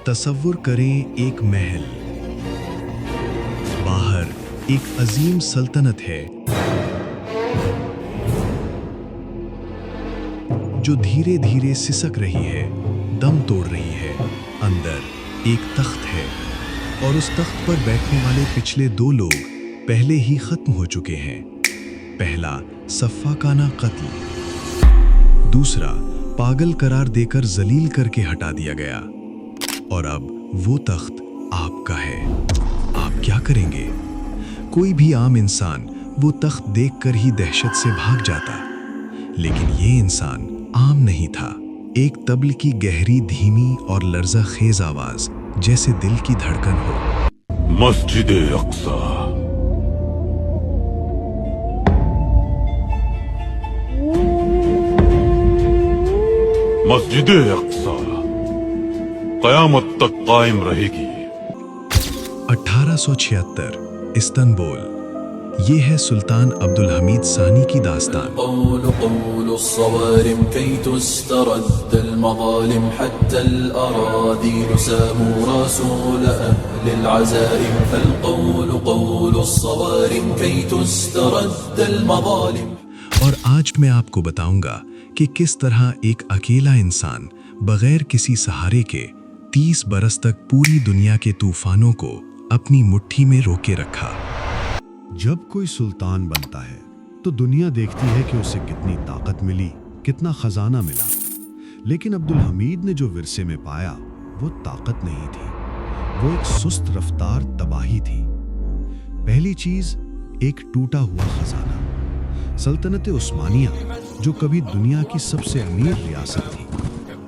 तसव्वुर करें एक महल, बाहर एक अजीम सल्तनत है जो धीरे धीरे सिसक रही है, दम तोड़ रही है। अंदर एक तख्त है और उस तख्त पर बैठने वाले पिछले दो लोग पहले ही खत्म हो चुके हैं। पहला सफ़ाकाना कत्ल, दूसरा पागल करार देकर जलील करके हटा दिया गया। और अब वो तख्त आपका है। आप क्या करेंगे? कोई भी आम इंसान वो तख्त देखकर ही दहशत से भाग जाता, लेकिन ये इंसान आम नहीं था। एक तबल की गहरी, धीमी और लर्जा खेज आवाज, जैसे दिल की धड़कन हो। मस्जिद अक्सा। मस्जिद अक्सा क़यामत तक कायम रहेगी। 1876 इस्तांबुल। ये है सुल्तान अब्दुल हमीद सानी की दास्तान। और आज मैं आपको बताऊंगा कि किस तरह एक अकेला इंसान बगैर किसी सहारे के 30 बरस तक पूरी दुनिया के तूफानों को अपनी मुट्ठी में रोके रखा। जब कोई सुल्तान बनता है तो दुनिया देखती है कि उसे कितनी ताकत मिली, कितना खजाना मिला। लेकिन अब्दुल हमीद ने जो विरसे में पाया वो ताकत नहीं थी, वो एक सुस्त रफ्तार तबाही थी। पहली चीज, एक टूटा हुआ खजाना। सल्तनत उस्मानिया, जो कभी दुनिया की सबसे अमीर रियासत थी,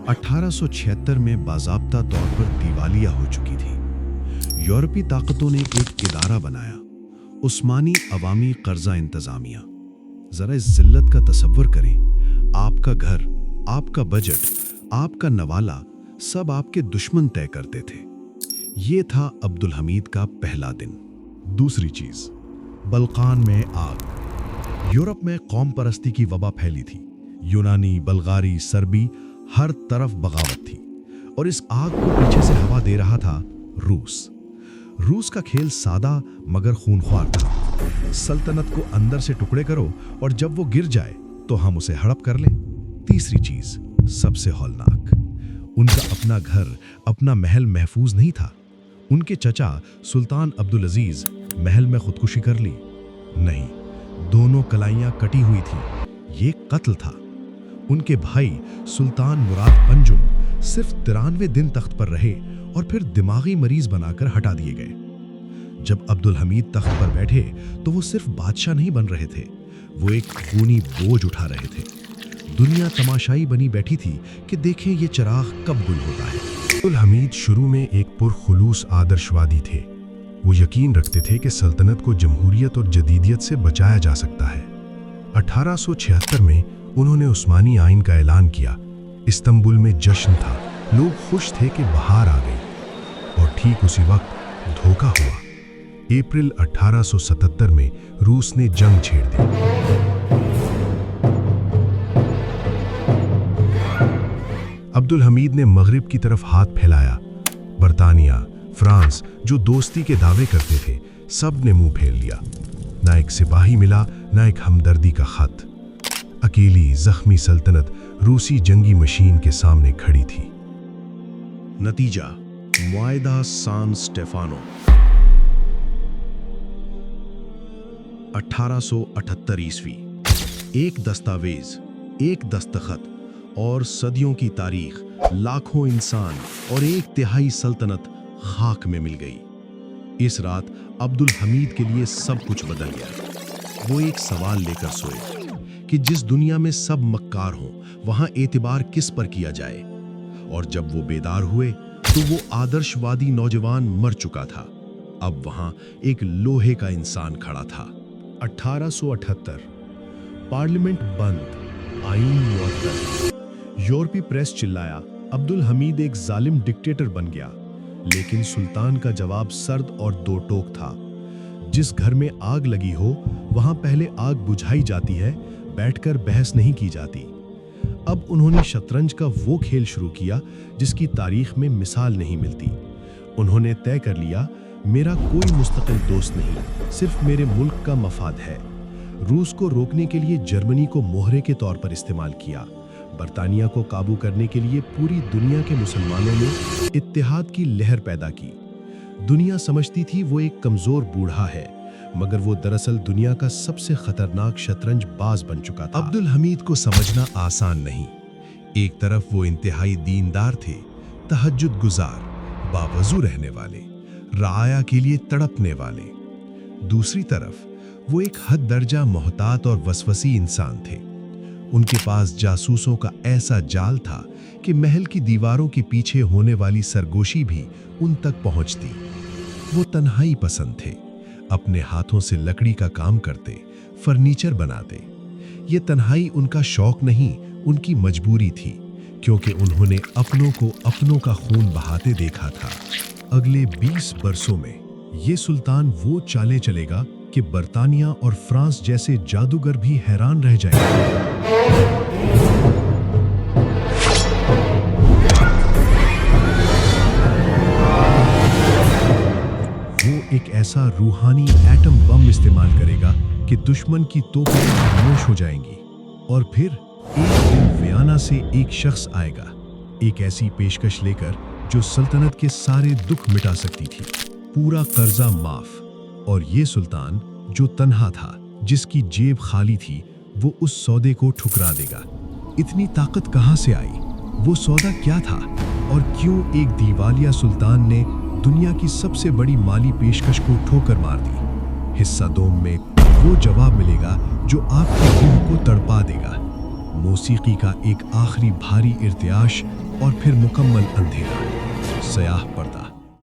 1876 में बाज़ाब्ता तौर पर दिवालिया हो चुकी थी। यूरोपीय ताकतों ने एक इदारा बनाया, उस्मानी अवामी कर्जा इंतजामिया। जरा इस जिल्लत का तसव्वुर करें। आपका घर, आपका बजट, आपका नवाला सब आपके दुश्मन तय करते थे। ये था अब्दुल हमीद का पहला दिन। दूसरी चीज, बल्कान में आग। यूरोप में कौम परस्ती की वबा फैली थी। यूनानी, बल्गारी, सर्बी, हर तरफ बगावत थी। और इस आग को पीछे से हवा दे रहा था रूस। रूस का खेल सादा मगर खूनख्वार था। सल्तनत को अंदर से टुकड़े करो और जब वो गिर जाए तो हम उसे हड़प कर लें। तीसरी चीज, सबसे हौलनाक, उनका अपना घर, अपना महल महफूज नहीं था। उनके चचा सुल्तान अब्दुल अजीज महल में खुदकुशी कर ली। नहीं, दोनों कलाइयां कटी हुई थी। ये कत्ल था। उनके भाई सुल्तान मुराद अंजुम सिर्फ 93 दिन तख्त पर रहे और फिर दिमागी मरीज बनाकर हटा दिए गए। जब अब्दुल हमीद तख्त पर बैठे तो वो सिर्फ बादशाह नहीं बन रहे थे, वो एक खूनी बोझ उठा रहे थे। दुनिया तमाशाई बनी बैठी थी कि देखें ये चिराग कब गुल होता है। अब्दुल हमीद शुरू में एक पुरखुलूस आदर्शवादी थे। वो यकीन रखते थे कि सल्तनत को जमहूरियत और जदीदियत से बचाया जा सकता है। 1876 में उन्होंने उस्मानी आइन का ऐलान किया। इस्तांबुल में जश्न था, लोग खुश थे कि बहार आ गई। और ठीक उसी वक्त धोखा हुआ। अप्रैल 1877 में रूस ने जंग छेड़ दी। अब्दुल हमीद ने मगरिब की तरफ हाथ फैलाया। बरतानिया, फ्रांस, जो दोस्ती के दावे करते थे, सब ने मुंह फेर लिया। ना एक सिपाही मिला, ना एक हमदर्दी का खत। अकेली जख्मी सल्तनत रूसी जंगी मशीन के सामने खड़ी थी। नतीजा, मुआहदा सान स्टेफानो। 1878 ईस्वी। एक दस्तावेज, एक दस्तखत और सदियों की तारीख, लाखों इंसान और 1/3 सल्तनत खाक में मिल गई। इस रात अब्दुल हमीद के लिए सब कुछ बदल गया। वो एक सवाल लेकर सोए कि जिस दुनिया में सब मक्कार हों, वहां एतबार किस पर किया जाए। और जब वो बेदार हुए तो वो आदर्शवादी नौजवान मर चुका था। अब वहां एक लोहे का इंसान खड़ा था। 1878। पार्लियामेंट बंद, आईन मुअत्तल। यूरोपीय प्रेस चिल्लाया, अब्दुल हमीद एक जालिम डिक्टेटर बन गया। लेकिन सुल्तान का जवाब सर्द और दो टोक था। जिस घर में आग लगी हो वहां पहले आग बुझाई जाती है, बैठकर बहस नहीं की जाती। اب انہوں نے شطرنج کا وہ کھیل شروع کیا جس کی تاریخ میں مثال نہیں ملتی۔ انہوں نے طے کر لیا، میرا کوئی مستقل دوست نہیں، صرف میرے ملک کا مفاد ہے۔ روس کو روکنے کے لیے جرمنی کو مہرے کے طور پر استعمال کیا۔ برطانیہ کو قابو کرنے کے لیے پوری دنیا کے مسلمانوں نے اتحاد کی لہر پیدا کی۔ دنیا سمجھتی تھی وہ ایک کمزور بوڑھا ہے، مگر وہ دراصل دنیا کا سب سے خطرناک شطرنج باز بن چکا تھا۔ عبد الحمید کو سمجھنا آسان نہیں۔ ایک طرف وہ انتہائی دیندار تھے، تہجد گزار، باوضو رہنے والے، رعایا کے لیے تڑپنے والے۔ دوسری طرف وہ ایک حد درجہ محتاط اور وسوسی انسان تھے۔ ان کے پاس جاسوسوں کا ایسا جال تھا کہ محل کی دیواروں کے پیچھے ہونے والی سرگوشی بھی ان تک پہنچتی۔ وہ تنہائی پسند تھے، اپنے ہاتھوں سے لکڑی کا کام کرتے، فرنیچر بناتے۔ یہ تنہائی ان کا شوق نہیں، ان کی مجبوری تھی، کیونکہ انہوں نے اپنوں کو اپنوں کا خون بہاتے دیکھا تھا۔ اگلے 20 برسوں میں یہ سلطان وہ چالیں چلے گا کہ برطانیہ اور فرانس جیسے جادوگر بھی حیران رہ جائیں گے۔ وہ ایک ایسا روحانی ایٹم بم استعمال کرے گا کہ دشمن کی توپیں خاموش ہو جائیں گی۔ اور پھر ایک دن ویانا سے ایک شخص آئے گا، ایک ایسی پیشکش لے کر جو سلطنت کے سارے دکھ مٹا سکتی تھی، پورا قرضہ معاف۔ اور یہ سلطان جو تنہا تھا، جس کی جیب خالی تھی، وہ اس سودے کو ٹھکرا دے گا۔ اتنی طاقت کہاں سے آئی؟ وہ سودا کیا تھا؟ اور کیوں ایک دیوالیہ سلطان نے دنیا کی سب سے بڑی مالی پیشکش کو ٹھوکر مار دی؟ حصہ دوم میں وہ جواب ملے گا جو آپ کی روح کو تڑپا دے گا۔ موسیقی کا ایک آخری بھاری ارتعاش اور پھر مکمل اندھیرا، سیاہ پردہ۔